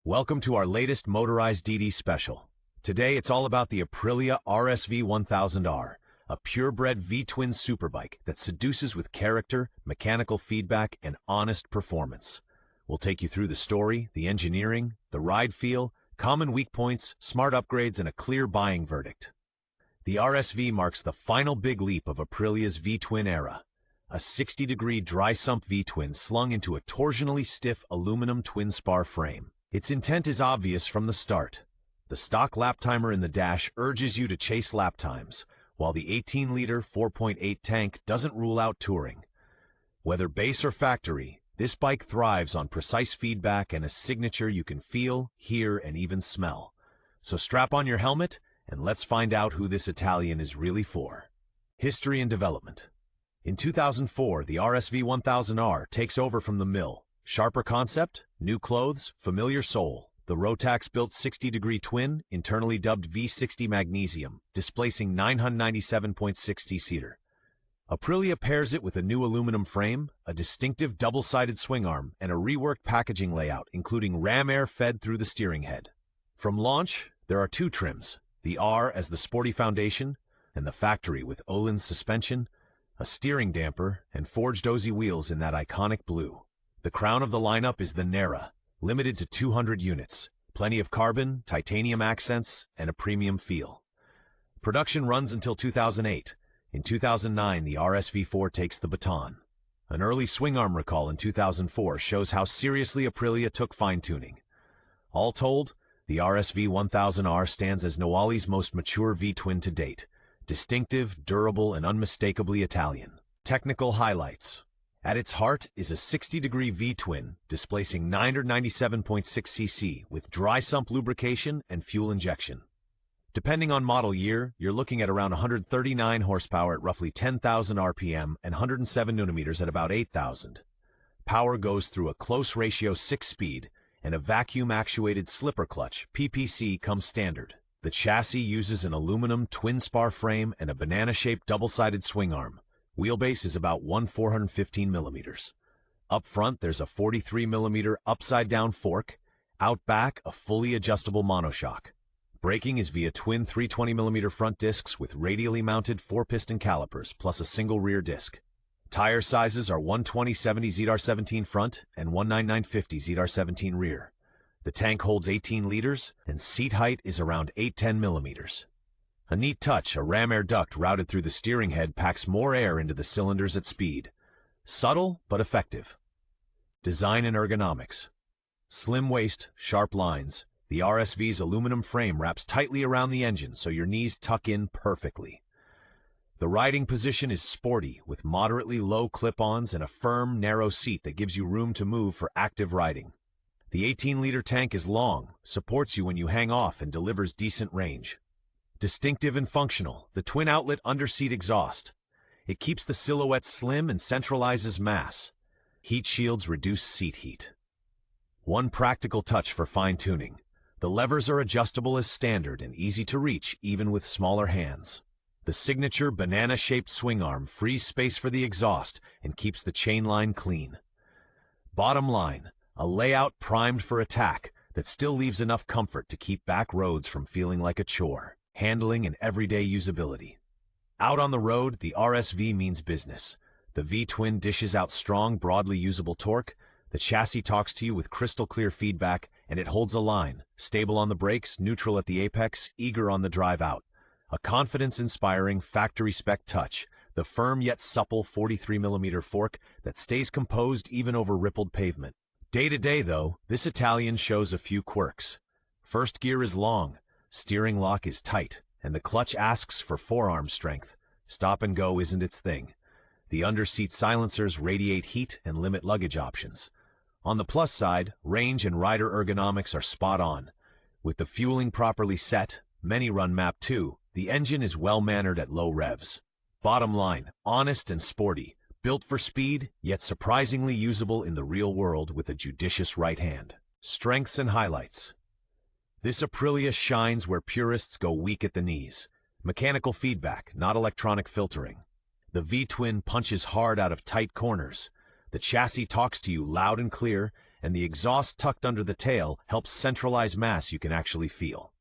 Welcome to our latest Motorize DD special. Today it's all about the Aprilia RSV 1000R, a purebred V-twin superbike that seduces with character, mechanical feedback, and honest performance. We'll take you through the story, the engineering, the ride feel, common weak points, smart upgrades, and a clear buying verdict. The RSV marks the final big leap of Aprilia's V-twin era. A 60-degree dry-sump V-twin slung into a torsionally stiff aluminum twin-spar frame. Its intent is obvious from the start. The stock lap timer in the dash urges you to chase lap times, while the 18-liter 4.8 tank doesn't rule out touring. Whether base or factory, this bike thrives on precise feedback and a signature you can feel, hear, and even smell. So strap on your helmet, and let's find out who this Italian is really for. History and development. In 2004, the RSV 1000R takes over from the mill. Sharper concept, new clothes, familiar soul. The Rotax-built 60-degree twin, internally dubbed V60 Magnesium, displacing 997.6 Aprilia pairs it with a new aluminum frame, a distinctive double-sided swing arm, and a reworked packaging layout, including ram air fed through the steering head. From launch, there are two trims, the R as the sporty foundation, and the factory with Öhlins suspension, a steering damper, and forged Aussie wheels in that iconic blue. The crown of the lineup is the Nera, limited to 200 units, plenty of carbon, titanium accents, and a premium feel. Production runs until 2008. In 2009, the RSV4 takes the baton. An early swing arm recall in 2004 shows how seriously Aprilia took fine-tuning. All told, the RSV 1000R stands as Noale's most mature V-twin to date, distinctive, durable, and unmistakably Italian. Technical highlights. At its heart is a 60-degree V-twin, displacing 997.6 cc with dry sump lubrication and fuel injection. Depending on model year, you're looking at around 139 horsepower at roughly 10,000 RPM and 107 Nm at about 8,000. Power goes through a close ratio 6-speed, and a vacuum-actuated slipper clutch, PPC, comes standard. The chassis uses an aluminum twin-spar frame and a banana-shaped double-sided swing arm. Wheelbase is about 1/415 mm. Up front, there's a 43 mm upside-down fork. Out back, a fully adjustable monoshock. Braking is via twin 320 mm front discs with radially mounted 4-piston calipers plus a single rear disc. Tire sizes are 120/70 ZR17 front and 199/50 ZR17 rear. The tank holds 18 liters, and seat height is around 810 mm. A neat touch, a ram air duct routed through the steering head packs more air into the cylinders at speed. Subtle, but effective. Design and ergonomics. Slim waist, sharp lines. The RSV's aluminum frame wraps tightly around the engine so your knees tuck in perfectly. The riding position is sporty, with moderately low clip-ons and a firm, narrow seat that gives you room to move for active riding. The 18-liter tank is long, supports you when you hang off, and delivers decent range. Distinctive and functional, the twin-outlet underseat exhaust. It keeps the silhouette slim and centralizes mass. Heat shields reduce seat heat. One practical touch for fine-tuning. The levers are adjustable as standard and easy to reach even with smaller hands. The signature banana-shaped swing arm frees space for the exhaust and keeps the chain line clean. Bottom line, a layout primed for attack that still leaves enough comfort to keep back roads from feeling like a chore. Handling and everyday usability. Out on the road, the RSV means business. The V-twin dishes out strong, broadly usable torque. The chassis talks to you with crystal-clear feedback, and it holds a line, stable on the brakes, neutral at the apex, eager on the drive out. A confidence-inspiring, factory-spec touch, the firm yet supple 43 mm fork that stays composed even over rippled pavement. Day-to-day, though, this Italian shows a few quirks. First gear is long. Steering lock is tight, and the clutch asks for forearm strength. Stop and go isn't its thing. The underseat silencers radiate heat and limit luggage options. On the plus side, range and rider ergonomics are spot on. With the fueling properly set, many run MAP 2, the engine is well-mannered at low revs. Bottom line, honest and sporty, built for speed, yet surprisingly usable in the real world with a judicious right hand. Strengths and highlights. This Aprilia shines where purists go weak at the knees. Mechanical feedback, not electronic filtering. The V-twin punches hard out of tight corners. The chassis talks to you loud and clear, and the exhaust tucked under the tail helps centralize mass you can actually feel.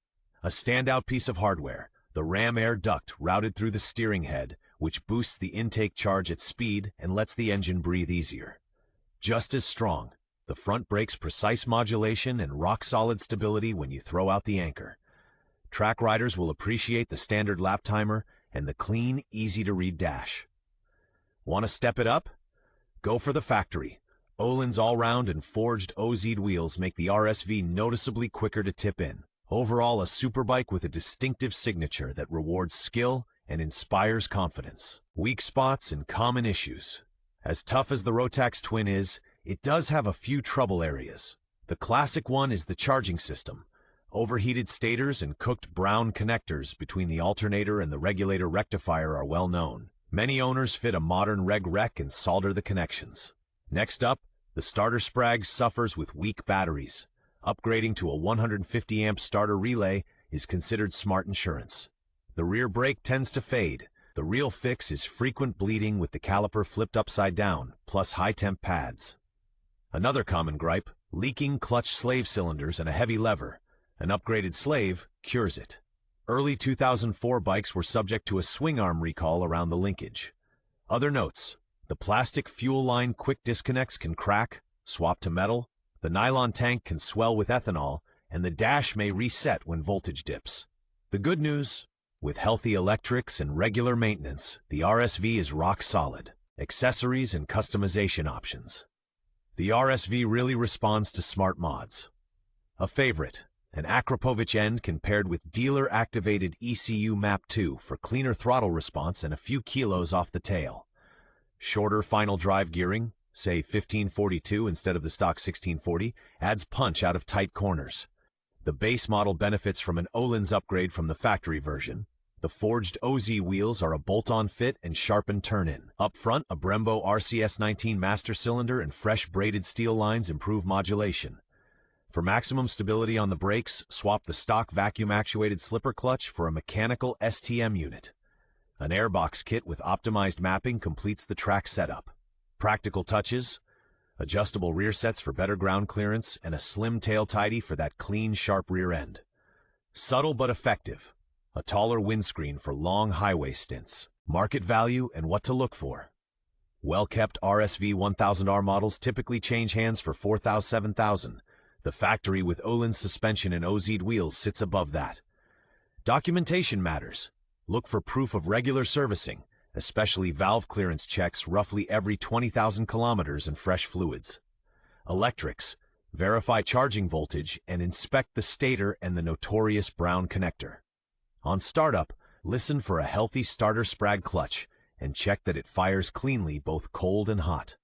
A standout piece of hardware, the ram air duct routed through the steering head, which boosts the intake charge at speed and lets the engine breathe easier. Just as strong, the front brake's precise modulation and rock-solid stability when you throw out the anchor. Track riders will appreciate the standard lap timer and the clean, easy-to-read dash. Want to step it up? Go for the factory. Öhlins all-round and forged OZ wheels make the RSV noticeably quicker to tip in. Overall, a superbike with a distinctive signature that rewards skill and inspires confidence. Weak spots and common issues. As tough as the Rotax Twin is, it does have a few trouble areas. The classic one is the charging system. Overheated stators and cooked brown connectors between the alternator and the regulator rectifier are well known. Many owners fit a modern reg-rec and solder the connections. Next up, the starter sprag suffers with weak batteries. Upgrading to a 150 amp starter relay is considered smart insurance. The rear brake tends to fade. The real fix is frequent bleeding with the caliper flipped upside down, plus high-temp pads. Another common gripe, leaking clutch slave cylinders and a heavy lever. An upgraded slave cures it. Early 2004 bikes were subject to a swing arm recall around the linkage. Other notes, the plastic fuel line quick disconnects can crack, swap to metal, the nylon tank can swell with ethanol, and the dash may reset when voltage dips. The good news, with healthy electrics and regular maintenance, the RSV is rock solid. Accessories and customization options. The RSV really responds to smart mods. A favorite, an Akrapovic end paired with dealer-activated ECU MAP 2 for cleaner throttle response and a few kilos off the tail. Shorter final drive gearing, say 1542 instead of the stock 1640, adds punch out of tight corners. The base model benefits from an Öhlins upgrade from the factory version. The forged OZ wheels are a bolt-on fit and sharpened turn-in. Up front, a Brembo RCS19 master cylinder and fresh braided steel lines improve modulation. For maximum stability on the brakes, swap the stock vacuum-actuated slipper clutch for a mechanical STM unit. An airbox kit with optimized mapping completes the track setup. Practical touches, adjustable rear sets for better ground clearance, and a slim tail tidy for that clean, sharp rear end. Subtle but effective. A taller windscreen for long highway stints. Market value and what to look for. Well-kept RSV 1000R models typically change hands for $4,000 to $7,000. The factory with Öhlins suspension and OZ wheels sits above that. Documentation matters. Look for proof of regular servicing, especially valve clearance checks roughly every 20,000 kilometers and fresh fluids. Electrics. Verify charging voltage and inspect the stator and the notorious brown connector. On startup, listen for a healthy starter sprag clutch and check that it fires cleanly both cold and hot.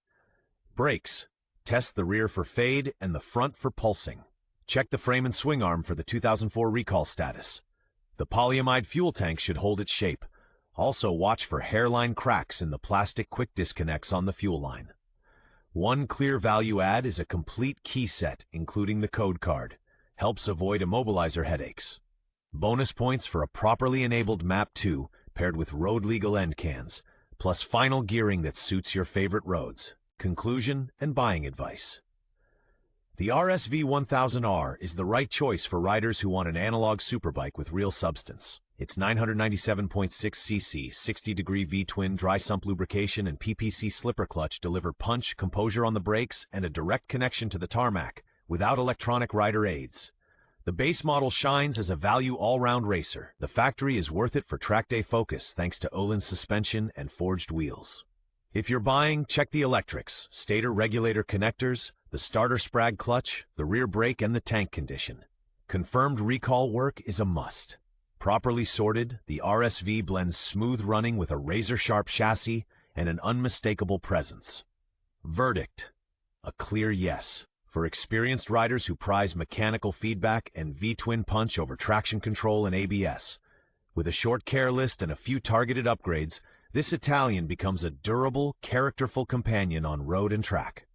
Brakes. Test the rear for fade and the front for pulsing. Check the frame and swing arm for the 2004 recall status. The polyamide fuel tank should hold its shape. Also watch for hairline cracks in the plastic quick disconnects on the fuel line. One clear value add is a complete key set, including the code card. Helps avoid immobilizer headaches. Bonus points for a properly enabled MAP 2 paired with road legal end cans, plus final gearing that suits your favorite roads. Conclusion and buying advice. The RSV 1000R is the right choice for riders who want an analog superbike with real substance. Its 997.6cc 60-degree V-twin dry sump lubrication and PPC slipper clutch deliver punch, composure on the brakes, and a direct connection to the tarmac without electronic rider aids. The base model shines as a value all-round racer. The factory is worth it for track day focus thanks to Öhlins suspension and forged wheels. If you're buying, check the electrics, stator regulator connectors, the starter sprag clutch, the rear brake, and the tank condition. Confirmed recall work is a must. Properly sorted, the RSV blends smooth running with a razor-sharp chassis and an unmistakable presence. Verdict: a clear yes. For experienced riders who prize mechanical feedback and V-twin punch over traction control and ABS. With a short care list and a few targeted upgrades, this Italian becomes a durable, characterful companion on road and track.